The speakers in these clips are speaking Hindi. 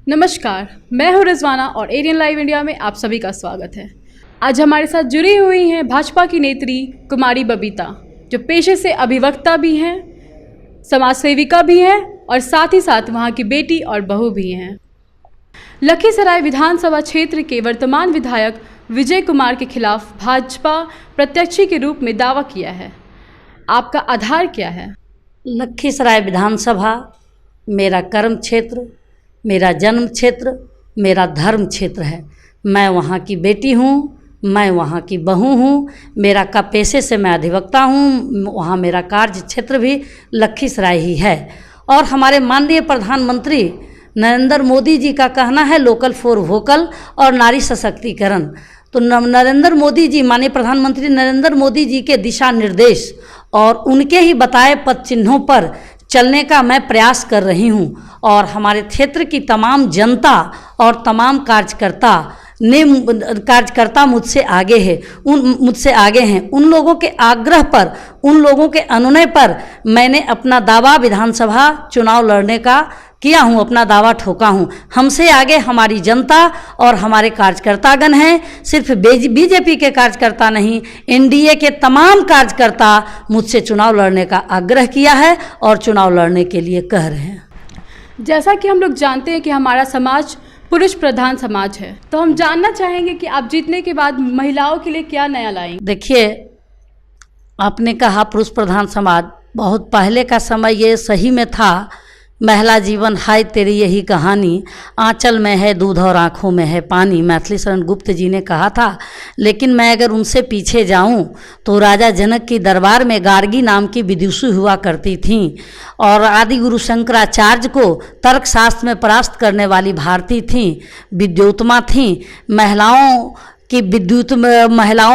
नमस्कार, मैं हूं रिजवाना और एरियन लाइव इंडिया में आप सभी का स्वागत है। आज हमारे साथ जुड़ी हुई हैं भाजपा की नेत्री कुमारी बबीता, जो पेशे से अभिवक्ता भी हैं, समाज सेविका भी हैं और साथ ही साथ वहां की बेटी और बहू भी हैं। लखीसराय विधानसभा क्षेत्र के वर्तमान विधायक विजय कुमार के खिलाफ भाजपा प्रत्याशी के रूप में दावा किया है। आपका आधार क्या है? लखीसराय विधानसभा मेरा कर्म क्षेत्र, मेरा जन्म क्षेत्र, मेरा धर्म क्षेत्र है। मैं वहाँ की बेटी हूँ, मैं वहाँ की बहू हूँ। मेरा का पेशे से मैं अधिवक्ता हूँ, वहाँ मेरा कार्य क्षेत्र भी लखीसराय ही है। और हमारे माननीय प्रधानमंत्री नरेंद्र मोदी जी का कहना है लोकल फॉर वोकल और नारी सशक्तिकरण। तो नरेंद्र मोदी जी, माननीय प्रधानमंत्री नरेंद्र मोदी जी के दिशा निर्देश और उनके ही बताए पद चिन्हों पर चलने का मैं प्रयास कर रही हूं। और हमारे क्षेत्र की तमाम जनता और तमाम कार्यकर्ता मुझसे आगे हैं। उन लोगों के आग्रह पर, उन लोगों के अनुनय पर मैंने अपना दावा विधानसभा चुनाव लड़ने का किया हूँ, अपना दावा ठोका हूँ। हमसे आगे हमारी जनता और हमारे कार्यकर्तागण हैं। सिर्फ बीजेपी के कार्यकर्ता नहीं, एनडीए के तमाम कार्यकर्ता मुझसे चुनाव लड़ने का आग्रह किया है और चुनाव लड़ने के लिए कह रहे हैं। जैसा कि हम लोग जानते हैं कि हमारा समाज पुरुष प्रधान समाज है, तो हम जानना चाहेंगे कि आप जीतने के बाद महिलाओं के लिए क्या नया लाएंगे? देखिए, आपने कहा पुरुष प्रधान समाज, बहुत पहले का समय ये सही में था। महिला जीवन हाय तेरी यही कहानी, आंचल में है दूध और आँखों में है पानी, मैथिली शरण गुप्त जी ने कहा था। लेकिन मैं अगर उनसे पीछे जाऊं तो राजा जनक की दरबार में गार्गी नाम की विदुषी हुआ करती थीं और आदि गुरु शंकराचार्य को तर्कशास्त्र में परास्त करने वाली भारती थीं, विद्योत्मा थीं। महिलाओं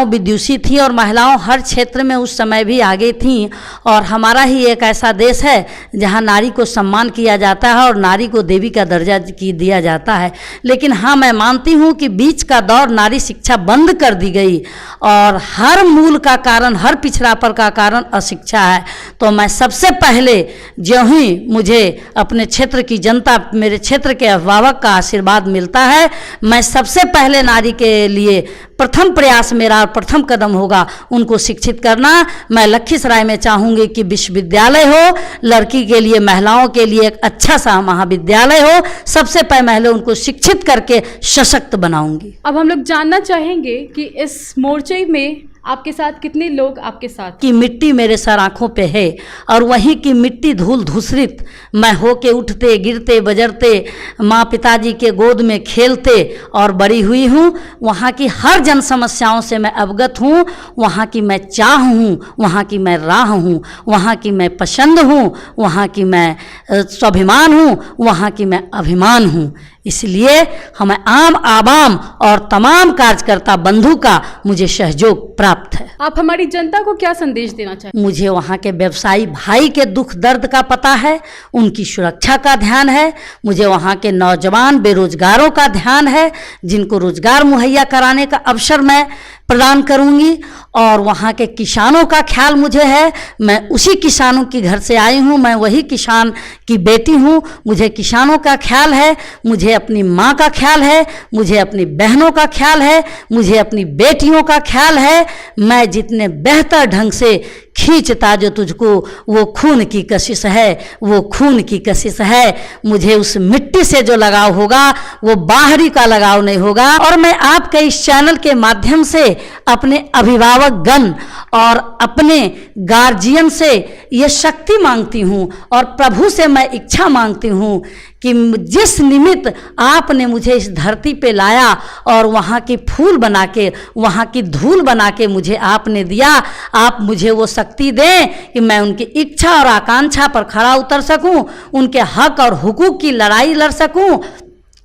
विद्युषी थी और महिलाओं हर क्षेत्र में उस समय भी आगे थीं। और हमारा ही एक ऐसा देश है जहां नारी को सम्मान किया जाता है और नारी को देवी का दर्जा दिया जाता है। लेकिन हाँ, मैं मानती हूं कि बीच का दौर नारी शिक्षा बंद कर दी गई और हर मूल का कारण, हर पिछड़ापन का कारण अशिक्षा है। तो मैं सबसे पहले जो ही मुझे अपने क्षेत्र की जनता, मेरे क्षेत्र के अभिभावक का आशीर्वाद मिलता है, मैं सबसे पहले नारी के लिए प्रथम प्रयास मेरा और प्रथम कदम होगा उनको शिक्षित करना। मैं लखीसराय में चाहूँगी कि विश्वविद्यालय हो, लड़की के लिए, महिलाओं के लिए एक अच्छा सा महाविद्यालय हो। सबसे पहले उनको शिक्षित करके सशक्त बनाऊंगी। अब हम लोग जानना चाहेंगे कि इस मोर्चे में आपके साथ कितने लोग आपके साथ? की मिट्टी मेरे सर आँखों पे है और वहीं की मिट्टी धूल धूसरित मैं होके उठते गिरते बजरते माँ पिताजी के गोद में खेलते और बड़ी हुई हूँ। वहाँ की हर जन समस्याओं से मैं अवगत हूँ। वहाँ की मैं चाह हूँ, वहाँ की मैं राह हूँ, वहाँ की मैं पसंद हूँ, वहाँ की मैं स्वाभिमान हूँ, वहाँ की मैं अभिमान हूँ। इसलिए हमें आम आवाम और तमाम कार्यकर्ता बंधु का मुझे सहयोग प्राप्त है। आप हमारी जनता को क्या संदेश देना चाहते? मुझे वहाँ के व्यवसायी भाई के दुख दर्द का पता है, उनकी सुरक्षा का ध्यान है। मुझे वहाँ के नौजवान बेरोजगारों का ध्यान है, जिनको रोजगार मुहैया कराने का अवसर मैं प्रदान करूंगी। और वहाँ के किसानों का ख्याल मुझे है। मैं उसी किसानों के घर से आई हूँ, मैं वही किसान की बेटी हूँ। मुझे किसानों का ख्याल है, मुझे अपनी माँ का ख्याल है, मुझे अपनी बहनों का ख्याल है, मुझे अपनी बेटियों का ख्याल है। मैं जितने बेहतर ढंग से खींचता जो तुझको वो खून की कशिश है, वो खून की कशिश है। मुझे उस मिट्टी से जो लगाव होगा वो बाहरी का लगाव नहीं होगा। और मैं आपके इस चैनल के माध्यम से अपने अभिभावक गण और अपने गार्जियन से ये शक्ति मांगती हूँ और प्रभु से मैं इच्छा मांगती हूँ कि जिस निमित्त आपने मुझे इस धरती पे लाया और वहाँ की फूल बना के, वहाँ की धूल बना के मुझे आपने दिया, आप मुझे वो शक्ति दें कि मैं उनकी इच्छा और आकांक्षा पर खड़ा उतर सकूं, उनके हक और हुकूक की लड़ाई लड़ सकूं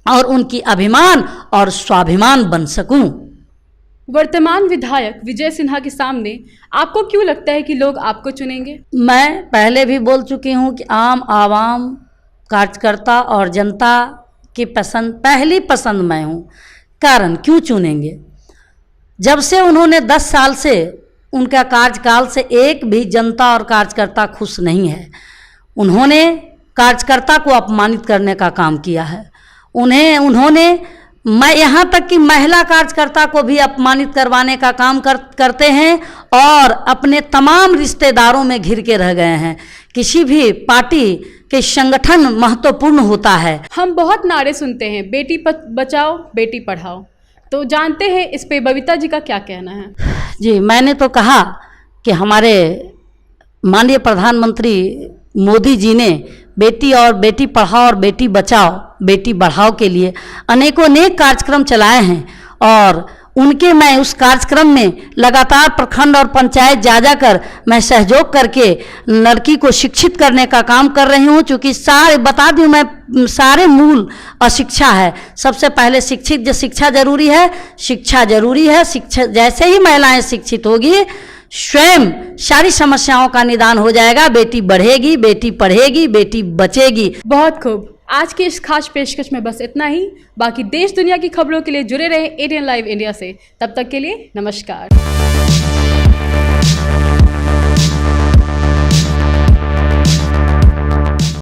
और उनकी अभिमान और स्वाभिमान बन सकूं। वर्तमान विधायक विजय सिन्हा के सामने आपको क्यों लगता है कि लोग आपको चुनेंगे? मैं पहले भी बोल चुकी हूँ कि आम आवाम, कार्यकर्ता और जनता की पहली पसंद मैं हूँ। कारण क्यों चुनेंगे? जब से उन्होंने 10 साल से, उनका कार्यकाल से एक भी जनता और कार्यकर्ता खुश नहीं है। उन्होंने कार्यकर्ता को अपमानित करने का काम किया है। उन्होंने मैं यहाँ तक कि महिला कार्यकर्ता को भी अपमानित करवाने का काम करते हैं और अपने तमाम रिश्तेदारों में घिर के रह गए हैं। किसी भी पार्टी के संगठन महत्वपूर्ण होता है। हम बहुत नारे सुनते हैं, बेटी बचाओ बेटी पढ़ाओ, तो जानते हैं इस पे बबीता जी का क्या कहना है? जी, मैंने तो कहा कि हमारे माननीय प्रधानमंत्री मोदी जी ने बेटी और बेटी पढ़ाओ और बेटी बचाओ बेटी बढ़ाओ के लिए अनेकों कार्यक्रम चलाए हैं और उनके मैं उस कार्यक्रम में लगातार प्रखंड और पंचायत जा कर मैं सहयोग करके लड़की को शिक्षित करने का काम कर रही हूँ। चूँकि बता दूँ मैं सारे मूल अशिक्षा है। सबसे पहले शिक्षा जरूरी है, शिक्षा जरूरी है। शिक्षा जैसे ही महिलाएं शिक्षित होगी स्वयं सारी समस्याओं का निदान हो जाएगा। बेटी बढ़ेगी, बेटी पढ़ेगी, बेटी बचेगी। बहुत खूब। आज की इस खास पेशकश में बस इतना ही। बाकी देश दुनिया की खबरों के लिए जुड़े रहे एरियन लाइव इंडिया से। तब तक के लिए नमस्कार।